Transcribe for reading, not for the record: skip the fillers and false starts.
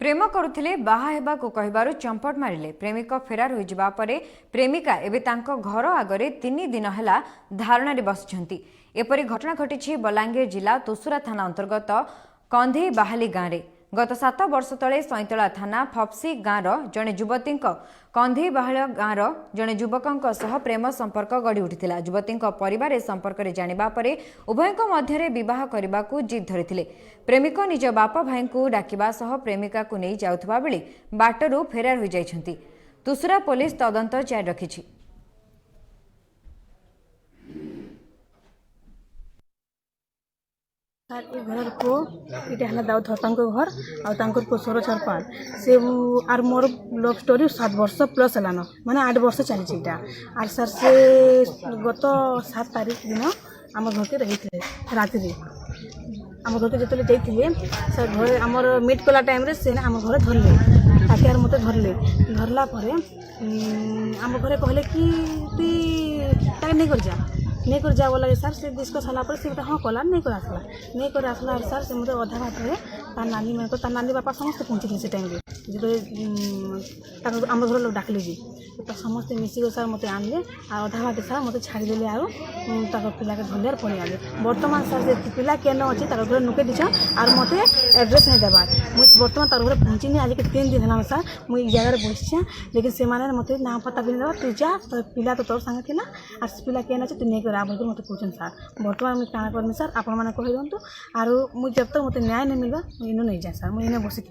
प्रेम करुथिले बाहा हेबाकु कहिबारु चंपट मारिले प्रेमिक फेरार होई जिबा परे प्रेमिका एबे तांको घर आगरे 3 दिन हला धारणा रे बसछंती। एपरि घटना घटिछि बलांगीर जिला तुसुरा थाना अंतर्गत कंधे बाहाली गाँव रे। गत 7 वर्ष तले सैंतला थाना फपसी गाँव जड़े युवती कंधे बाहाल गाँव जड़े युवकों सह प्रेम संपर्क गढ़ी उठिथिला। युवती परिवार संपर्क में जानिबा परे उभयों मध्य विवाह करने को जिद धरिथिले। प्रेमिक निज बापा भाई को डाकिबा सह प्रेमिका को नहीं जाउथबा बेले बाटरू फेरार हो जाइछंती। तुसुरा पुलिस तदंत जारी रखिछि। घर को इटा दाऊद हतांको घर आर पोषर सरपाल से आर मोर लव स्टोरी 7 वर्ष प्लस हलान माने 8 वर्ष चली आर सर से गत 7 तारीख दिन आम घर के रही राति आम घर के जो जाइए सर घर आम मीट कला टाइम से आम घर धरले ताकि आर मत धरले धरला आम घरे कहले कि तुई नहीं कर जा नहीं कर जा बोला सर से डिस्कस होला पर से हाँ कला नहीं कर आसला सर से मतलब अधा बात नानी मैं तो नानी बापा समस्त पहुँचे से टाइम जो आम घर लोग डाकले जी तो समस्त मिसिक सर मत आनले आ अधा बाटे सर मत छाड़देले आर पिला के धरले पड़े आगे बर्तमान सर से पिला केन अच्छे घर नुके दीछ और मत एड्रेस नहीं देवार मुझे बर्तमान तार घर पहुँचनी आज के 3 दिन है सर मुझे जगह बसचे लेकिन से मत ना पता भी नहीं तू जा तो पिला तो तोर सांगे थी और पिला केन अच्छे तू नहीं कर मत कौन सर बर्तमान मुझे काଣା करनी सर आपण मैंने कही दिंतु आर मुझे जब तक मत न्याय नहीं मिलवा मुझे नहीं जाए सर मुझे बसिक